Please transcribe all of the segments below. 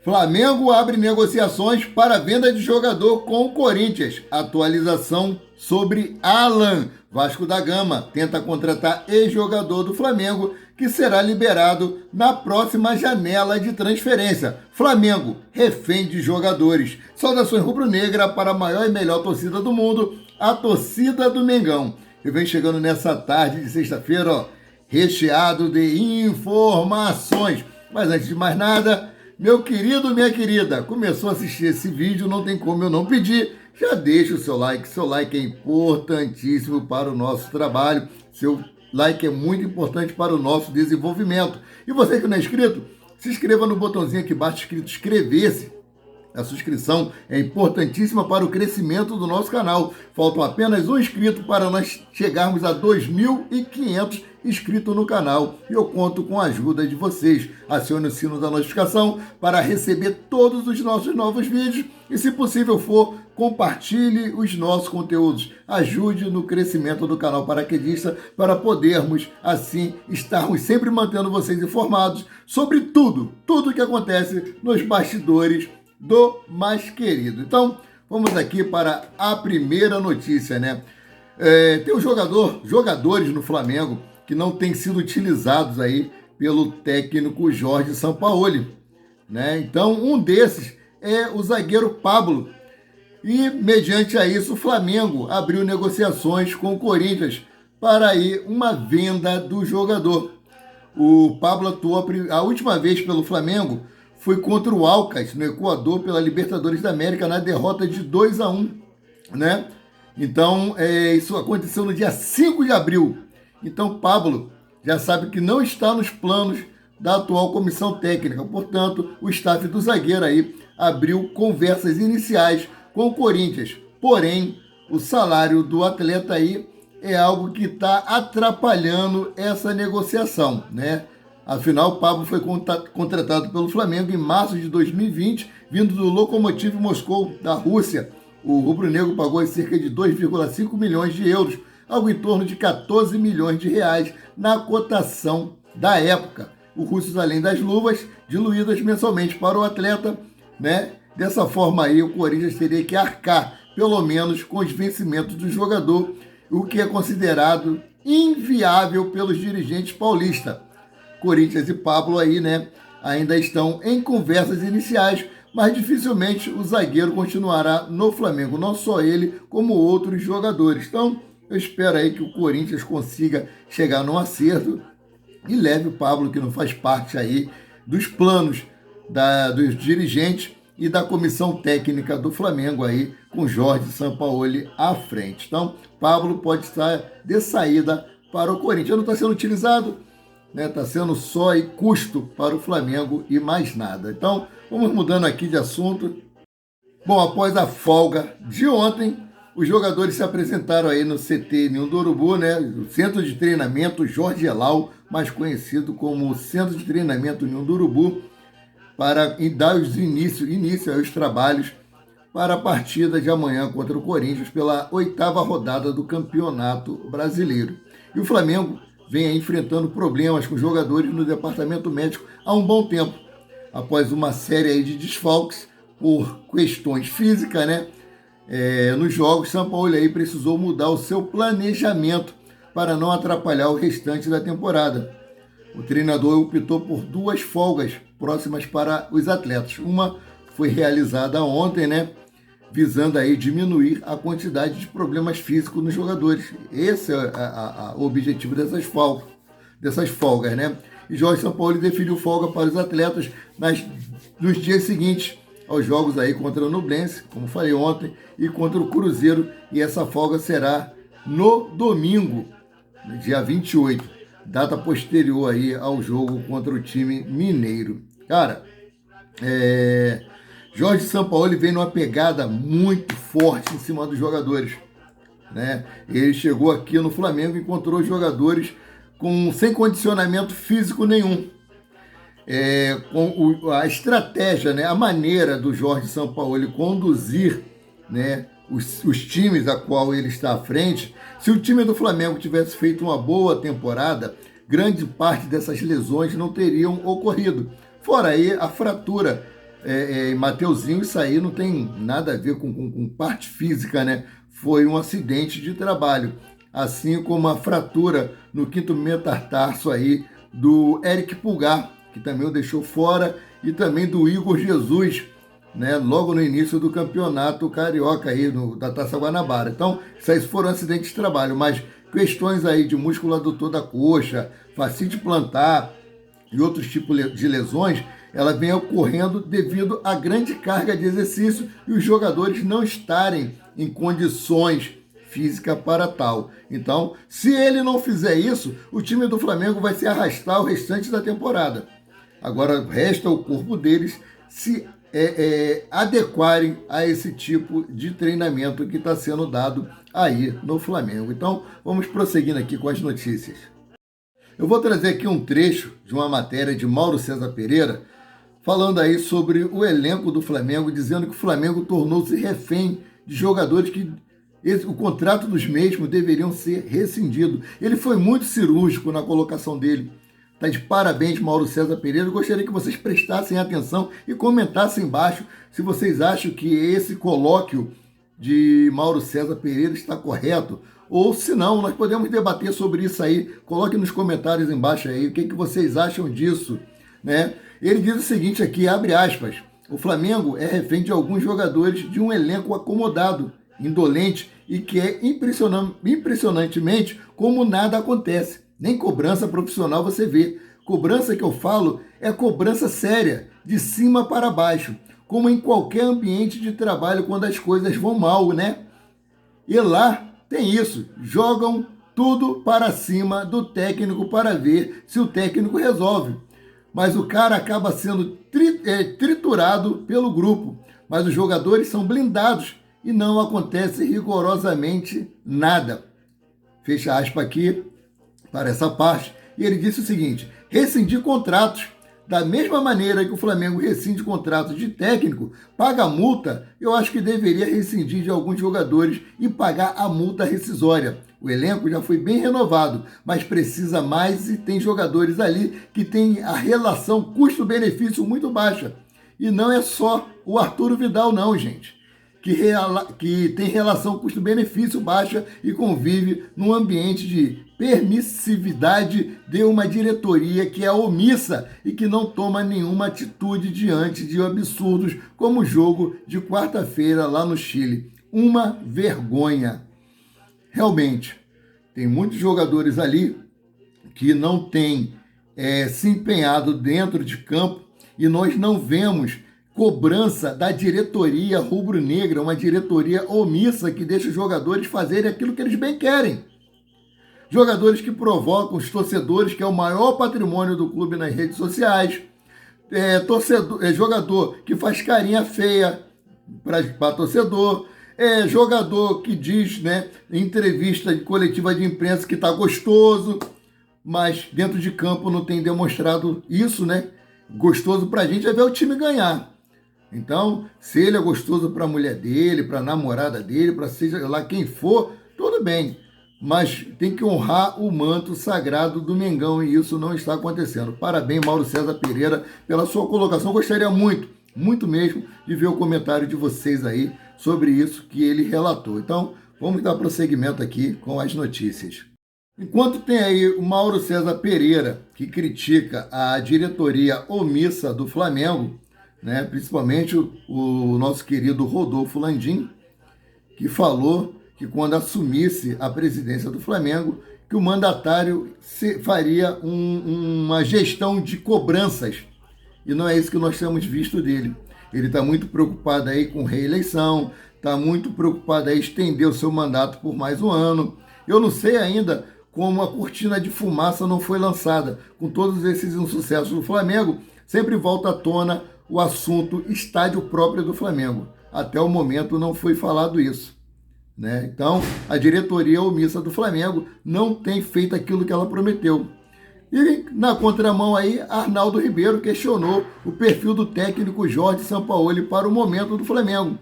Flamengo abre negociações para venda de jogador com o Corinthians. Atualização sobre Alan. Vasco da Gama tenta contratar ex-jogador do Flamengo que será liberado na próxima janela de transferência. Flamengo, refém de jogadores. Saudações rubro-negra para a maior e melhor torcida do mundo, a torcida do Mengão. Eu venho chegando nessa tarde de sexta-feira, recheado de informações. Mas antes de mais nada, meu querido, minha querida, começou a assistir esse vídeo, não tem como eu não pedir, já deixa o seu like é importantíssimo para o nosso trabalho, seu like é muito importante para o nosso desenvolvimento. E você que não é inscrito, se inscreva no botãozinho aqui embaixo escrito inscrever-se. A sua inscrição é importantíssima para o crescimento do nosso canal. Faltam apenas um inscrito para nós chegarmos a 2.500 inscritos no canal. E eu conto com a ajuda de vocês. Acione o sino da notificação para receber todos os nossos novos vídeos. E se possível for, compartilhe os nossos conteúdos. Ajude no crescimento do canal Paraquedista para podermos, assim, estarmos sempre mantendo vocês informados sobre tudo que acontece nos bastidores do mais querido. Então, vamos aqui para a primeira notícia, né? Tem jogadores no Flamengo que não têm sido utilizados aí pelo técnico Jorge Sampaoli, né? Então, um desses é o zagueiro Pablo. E, mediante a isso, o Flamengo abriu negociações com o Corinthians para aí uma venda do jogador. O Pablo atuou a última vez pelo Flamengo foi contra o Alcas, no Equador, pela Libertadores da América, na derrota de 2-1, né? Então, isso aconteceu no dia 5 de abril. Então, Pablo já sabe que não está nos planos da atual comissão técnica. Portanto, o staff do zagueiro aí abriu conversas iniciais com o Corinthians. Porém, o salário do atleta aí é algo que está atrapalhando essa negociação, né? Afinal, o Pablo foi contratado pelo Flamengo em março de 2020, vindo do Lokomotiv Moscou, da Rússia. O rubro-negro pagou cerca de 2,5 milhões de euros, algo em torno de 14 milhões de reais na cotação da época. O russo, além das luvas, diluídas mensalmente para o atleta, né? Dessa forma aí, o Corinthians teria que arcar, pelo menos, com os vencimentos do jogador, o que é considerado inviável pelos dirigentes paulistas. Corinthians e Pablo aí, né, ainda estão em conversas iniciais, mas dificilmente o zagueiro continuará no Flamengo, não só ele, como outros jogadores. Então, eu espero aí que o Corinthians consiga chegar num acerto e leve o Pablo, que não faz parte aí dos planos dos dirigentes e da comissão técnica do Flamengo aí, com Jorge Sampaoli à frente. Então, Pablo pode estar de saída para o Corinthians. Não está sendo utilizado, né? Está sendo só aí custo para o Flamengo e mais nada. Então, vamos mudando aqui de assunto. Bom, após a folga de ontem, os jogadores se apresentaram aí no CT Ninho do Urubu, né? O Centro de Treinamento Jorge Elal, mais conhecido como Centro de Treinamento Ninho do Urubu, para dar os início aos trabalhos para a partida de amanhã contra o Corinthians pela 8ª rodada do Campeonato Brasileiro. E o Flamengo vem aí enfrentando problemas com jogadores no departamento médico há um bom tempo. Após uma série aí de desfalques por questões físicas, né? Nos jogos, Sampaoli aí precisou mudar o seu planejamento para não atrapalhar o restante da temporada. O treinador optou por 2 folgas próximas para os atletas. Uma foi realizada ontem, né? Visando aí diminuir a quantidade de problemas físicos nos jogadores. Esse é o objetivo dessas folgas, né? E Jorge Sampaoli definiu folga para os atletas nos dias seguintes aos jogos aí contra o Nublense, como falei ontem, e contra o Cruzeiro. E essa folga será no domingo, no dia 28, data posterior aí ao jogo contra o time mineiro. Cara, Jorge Sampaoli vem numa pegada muito forte em cima dos jogadores, né? Ele chegou aqui no Flamengo e encontrou jogadores sem condicionamento físico nenhum. Com a estratégia, né, a maneira do Jorge Sampaoli conduzir, né, os times a qual ele está à frente. Se o time do Flamengo tivesse feito uma boa temporada, grande parte dessas lesões não teriam ocorrido. Fora aí a fratura Mateuzinho, isso aí não tem nada a ver com parte física, né? Foi um acidente de trabalho. Assim como a fratura no quinto metatarso aí do Eric Pulgar, que também o deixou fora, e também do Igor Jesus, né, logo no início do campeonato carioca aí, da Taça Guanabara. Então, isso aí foram acidentes de trabalho, mas questões aí de músculo adutor da coxa, fascite plantar e outros tipos de lesões, ela vem ocorrendo devido à grande carga de exercício e os jogadores não estarem em condições físicas para tal. Então, se ele não fizer isso, o time do Flamengo vai se arrastar o restante da temporada. Agora, resta o corpo deles se adequarem a esse tipo de treinamento que está sendo dado aí no Flamengo. Então, vamos prosseguindo aqui com as notícias. Eu vou trazer aqui um trecho de uma matéria de Mauro César Pereira, falando aí sobre o elenco do Flamengo, dizendo que o Flamengo tornou-se refém de jogadores que o contrato dos mesmos deveriam ser rescindido. Ele foi muito cirúrgico na colocação dele. Tá de parabéns, Mauro César Pereira. Eu gostaria que vocês prestassem atenção e comentassem embaixo se vocês acham que esse colóquio de Mauro César Pereira está correto, ou se não, nós podemos debater sobre isso aí. Coloque nos comentários embaixo aí o que vocês acham disso, né? Ele diz o seguinte aqui, abre aspas: o Flamengo é refém de alguns jogadores de um elenco acomodado, indolente e que é impressionantemente como nada acontece. Nem cobrança profissional você vê. Cobrança que eu falo é cobrança séria, de cima para baixo, como em qualquer ambiente de trabalho quando as coisas vão mal, né? E lá tem isso, jogam tudo para cima do técnico para ver se o técnico resolve. Mas o cara acaba sendo triturado pelo grupo. Mas os jogadores são blindados e não acontece rigorosamente nada. Fecha aspas aqui para essa parte. E ele disse o seguinte: rescindir contratos. Da mesma maneira que o Flamengo rescinde contratos de técnico, paga multa, eu acho que deveria rescindir de alguns jogadores e pagar a multa rescisória. O elenco já foi bem renovado, mas precisa mais e tem jogadores ali que têm a relação custo-benefício muito baixa. E não é só o Arturo Vidal não, gente, que tem relação custo-benefício baixa e convive num ambiente de permissividade de uma diretoria que é omissa e que não toma nenhuma atitude diante de absurdos como o jogo de quarta-feira lá no Chile. Uma vergonha. Realmente, tem muitos jogadores ali que não têm se empenhado dentro de campo e nós não vemos cobrança da diretoria rubro-negra, uma diretoria omissa que deixa os jogadores fazerem aquilo que eles bem querem. Jogadores que provocam os torcedores, que é o maior patrimônio do clube nas redes sociais. Jogador que faz carinha feia para torcedor. Jogador que diz, né, em entrevista coletiva de imprensa que está gostoso, mas dentro de campo não tem demonstrado isso, né? Gostoso para a gente é ver o time ganhar. Então, se ele é gostoso para a mulher dele, para a namorada dele, para seja lá quem for, tudo bem. Mas tem que honrar o manto sagrado do Mengão e isso não está acontecendo. Parabéns, Mauro César Pereira, pela sua colocação. Gostaria muito mesmo, de ver o comentário de vocês aí sobre isso que ele relatou. Então, vamos dar prosseguimento aqui com as notícias. Enquanto tem aí o Mauro César Pereira, que critica a diretoria omissa do Flamengo, né, principalmente o nosso querido Rodolfo Landim, que falou que quando assumisse a presidência do Flamengo, que o mandatário faria uma gestão de cobranças. E não é isso que nós temos visto dele. Ele está muito preocupado aí com reeleição, está muito preocupado em estender o seu mandato por mais um ano. Eu não sei ainda como a cortina de fumaça não foi lançada. Com todos esses insucessos do Flamengo, sempre volta à tona o assunto estádio próprio do Flamengo. Até o momento não foi falado isso, né? Então, a diretoria omissa do Flamengo não tem feito aquilo que ela prometeu. E na contramão aí, Arnaldo Ribeiro questionou o perfil do técnico Jorge Sampaoli para o momento do Flamengo.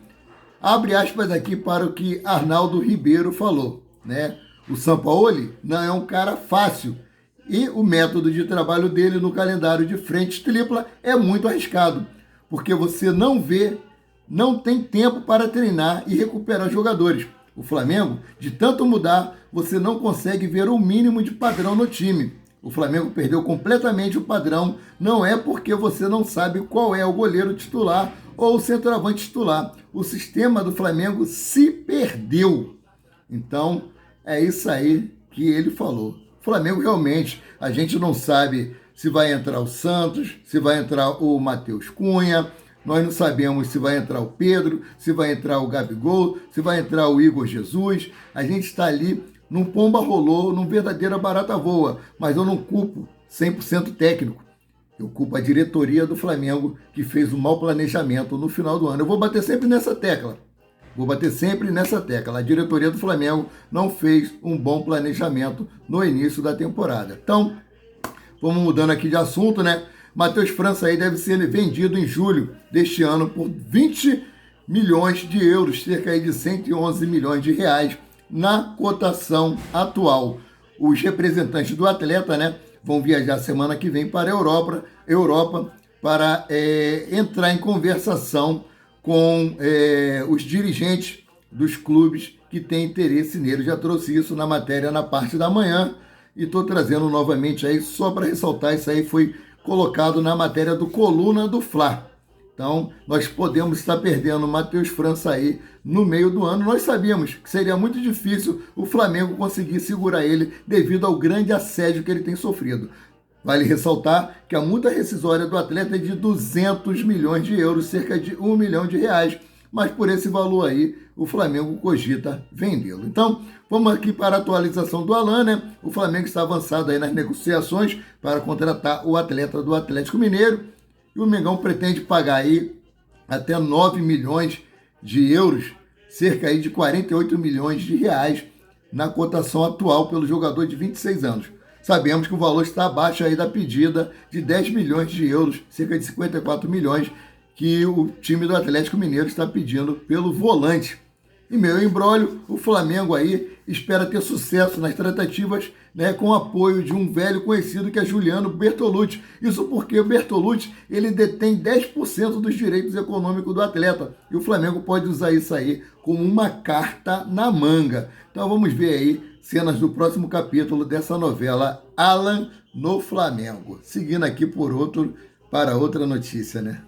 Abre aspas aqui para o que Arnaldo Ribeiro falou, né? O Sampaoli não é um cara fácil e o método de trabalho dele no calendário de frente tripla é muito arriscado. porque você não vê, não tem tempo para treinar e recuperar jogadores. O Flamengo, de tanto mudar, você não consegue ver o mínimo de padrão no time. O Flamengo perdeu completamente o padrão, não é porque você não sabe qual é o goleiro titular ou o centroavante titular. O sistema do Flamengo se perdeu. Então, é isso aí que ele falou. O Flamengo realmente, a gente não sabe se vai entrar o Santos, se vai entrar o Matheus Cunha, nós não sabemos se vai entrar o Pedro, se vai entrar o Gabigol, se vai entrar o Igor Jesus. A gente está ali num pomba rolô, num verdadeira barata voa, mas eu não culpo 100% técnico. Eu culpo a diretoria do Flamengo que fez um mau planejamento no final do ano. Eu vou bater sempre nessa tecla. A diretoria do Flamengo não fez um bom planejamento no início da temporada. Então, vamos mudando aqui de assunto, né? Matheus França aí deve ser vendido em julho deste ano por 20 milhões de euros, cerca aí de 111 milhões de reais na cotação atual. Os representantes do atleta, né, vão viajar semana que vem para a Europa para entrar em conversação com os dirigentes dos clubes que têm interesse nele. Já trouxe isso na matéria na parte da manhã e estou trazendo novamente aí só para ressaltar, isso aí foi colocado na matéria do Coluna do Fla. Então, nós podemos estar perdendo o Matheus França aí no meio do ano. Nós sabíamos que seria muito difícil o Flamengo conseguir segurar ele devido ao grande assédio que ele tem sofrido. Vale ressaltar que a multa rescisória do atleta é de 200 milhões de euros, cerca de 1 milhão de reais. Mas por esse valor aí, o Flamengo cogita vendê-lo. Então, vamos aqui para a atualização do Alan, né? O Flamengo está avançado aí nas negociações para contratar o atleta do Atlético Mineiro. E o Mengão pretende pagar aí até 9 milhões de euros, cerca aí de 48 milhões de reais na cotação atual pelo jogador de 26 anos. Sabemos que o valor está abaixo aí da pedida de 10 milhões de euros, cerca de 54 milhões, que o time do Atlético Mineiro está pedindo pelo volante. Em meio ao imbróglio, o Flamengo aí espera ter sucesso nas tratativas, né, com o apoio de um velho conhecido que é Juliano Bertolucci. Isso porque o Bertolucci ele detém 10% dos direitos econômicos do atleta. E o Flamengo pode usar isso aí como uma carta na manga. Então vamos ver aí cenas do próximo capítulo dessa novela Alan no Flamengo. Seguindo aqui para outra notícia, né?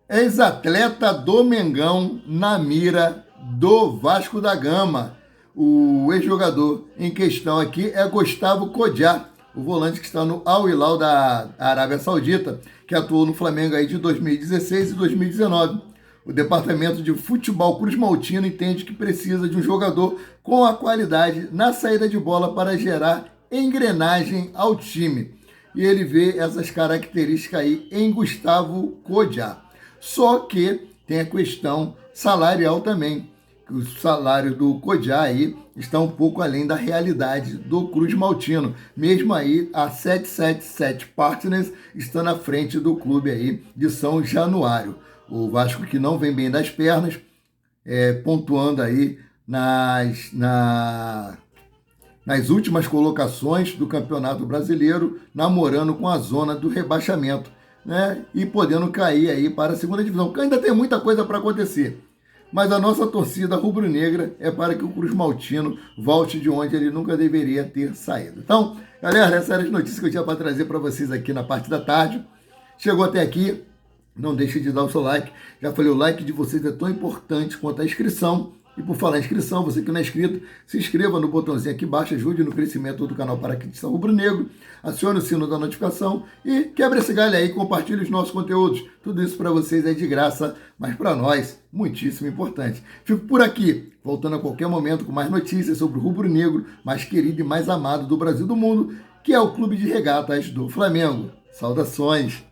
Ex-atleta do Mengão na mira do Vasco da Gama. O ex-jogador em questão aqui é Gustavo Kodjia, o volante que está no Al Hilal da Arábia Saudita, que atuou no Flamengo aí de 2016 e 2019. O departamento de futebol Cruz Maltino entende que precisa de um jogador com a qualidade na saída de bola para gerar engrenagem ao time. E ele vê essas características aí em Gustavo Kodjia. Só que tem a questão salarial também. O salário do Kodjia aí está um pouco além da realidade do Cruz Maltino. Mesmo aí, a 777 Partners está na frente do clube aí de São Januário. O Vasco que não vem bem das pernas, pontuando aí nas últimas colocações do Campeonato Brasileiro, namorando com a zona do rebaixamento, né? E podendo cair aí para a segunda divisão. Ainda tem muita coisa para acontecer. Mas a nossa torcida rubro-negra é para que o Cruz Maltino volte de onde ele nunca deveria ter saído. Então, galera, essas eram as notícias que eu tinha para trazer para vocês aqui na parte da tarde. Chegou até aqui, não deixe de dar o seu like. Já falei, o like de vocês é tão importante quanto a inscrição. E por falar em inscrição, você que não é inscrito, se inscreva no botãozinho aqui embaixo, ajude no crescimento do canal Paraquedista Rubro Negro, acione o sino da notificação e quebre esse galho aí e compartilhe os nossos conteúdos. Tudo isso para vocês é de graça, mas para nós, muitíssimo importante. Fico por aqui, voltando a qualquer momento com mais notícias sobre o Rubro Negro, mais querido e mais amado do Brasil e do mundo, que é o Clube de Regatas do Flamengo. Saudações!